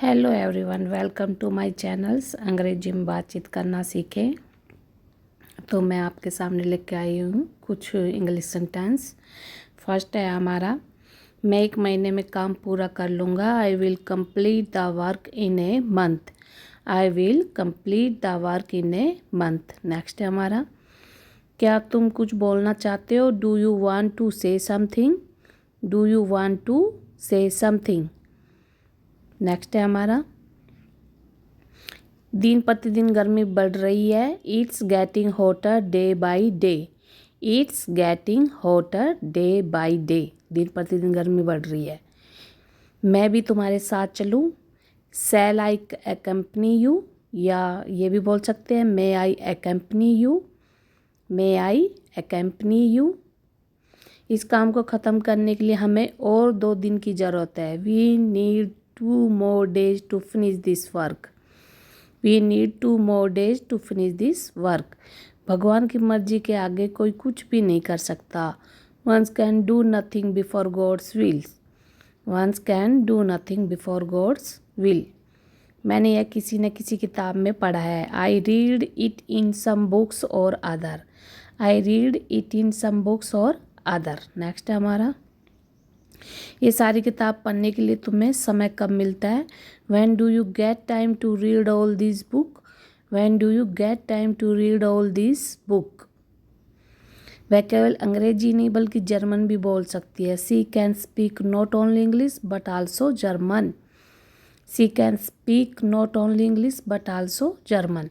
Hello everyone, welcome to my channels अंग्रेजी में बातचीत करना सीखें। तो मैं आपके सामने लेके आई हूँ कुछ इंग्लिश सेंटेंस। फर्स्ट है हमारा, मैं 1 महीने में काम पूरा कर लूँगा। I will complete the work in a month. I will complete the work in a month. Next है हमारा, क्या तुम कुछ बोलना चाहते हो? Do you want to say something? Do you want to say something. Next है हमारा, दिन प्रतिदिन गर्मी बढ़ रही है। It's getting hotter day by day. It's getting hotter day by day. दिन प्रतिदिन गर्मी बढ़ रही है। मैं भी तुम्हारे साथ चलूँ। शैल आई अकम्पनी यू, या ये भी बोल सकते हैं may I accompany you. May I accompany you. इस काम को ख़त्म करने के लिए हमें और 2 दिन की ज़रूरत है। We need 2 more days to finish this work. We need 2 more days to finish this work. भगवान की मर्जी के आगे कोई कुछ भी नहीं कर सकता। One can do nothing before God's will. One can do nothing before God's will. मैंने यह किसी न किसी किताब में पढ़ा है। I read it in some books or other. I read it in some books or other. Next है हमारा, ये सारी किताब पढ़ने के लिए तुम्हें समय कब मिलता है? When do you get time to read all these book? When do you get time to read all these book? वह केवल अंग्रेजी नहीं बल्कि जर्मन भी बोल सकती है। She can speak not only English but also German. She can speak not only English but also German.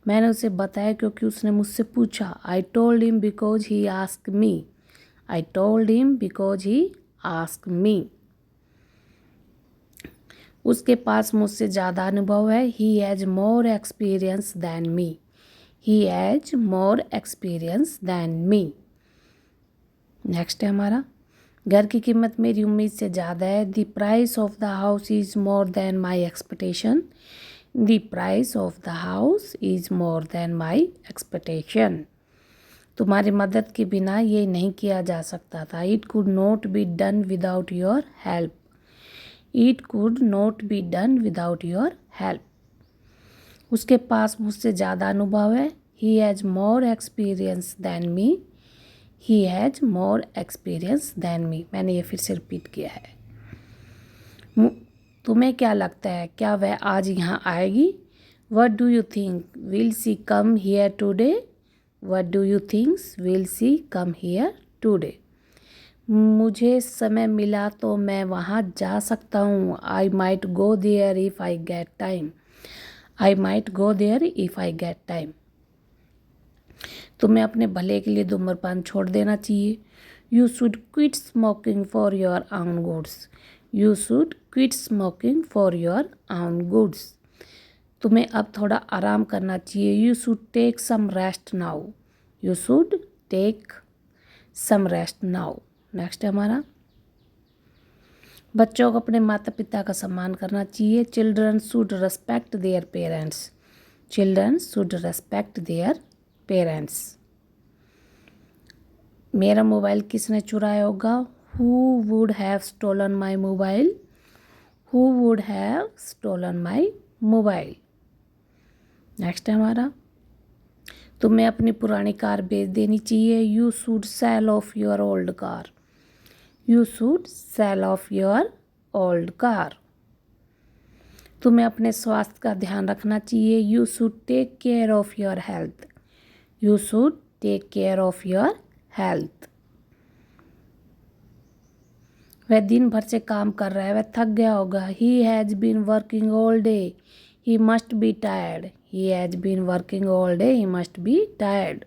मैंने उसे बताया क्योंकि उसने मुझसे पूछा। I told him because he asked me. I told him because he asked me. उसके पास मुझसे ज़्यादा अनुभव है। He has more experience than me. He has more experience than me. Next है हमारा, घर की कीमत मेरी उम्मीद से ज़्यादा है। The price of the house is more than my expectation. The price of the house is more than my expectation. तुम्हारी मदद के बिना ये नहीं किया जा सकता था। It could not be done without your help. It could not be done without your help. उसके पास मुझसे ज़्यादा अनुभव है। He has more experience than me. He has more experience than me. मैंने ये फिर से रिपीट किया है। तुम्हें क्या लगता है, क्या वह आज यहाँ आएगी? What do you think? Will she come here today? What do you think? Will she come here today? मुझे समय मिला तो मैं वहाँ जा सकता हूँ। I might go there if I get time. I might go there if I get time. तुम्हें अपने भले के लिए धूम्रपान छोड़ देना चाहिए। You should quit smoking for your own goods. You should quit smoking for your own goods. तुम्हें अब थोड़ा आराम करना चाहिए। You should take some rest now. You should take some rest now. Next है हमारा, बच्चों को अपने माता पिता का सम्मान करना चाहिए। Children should respect their parents. Children should respect their parents. मेरा मोबाइल किसने चुराया होगा? Who would have stolen my mobile? Who would have stolen my mobile. Next है हमारा, तुम्हें अपनी पुरानी कार बेच देनी चाहिए। You should sell off your old car. You should sell off your old car. तुम्हें अपने स्वास्थ्य का ध्यान रखना चाहिए। You should take care of your health. You should take care of your health. वह दिन भर से काम कर रहा है, वह थक गया होगा। He has been working all day. He must be tired. He has been working all day. He must be tired.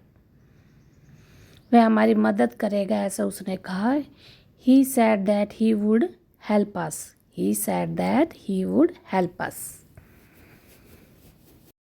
वह हमारी मदद करेगा, ऐसा उसने कहा। He said that he would help us. He said that he would help us.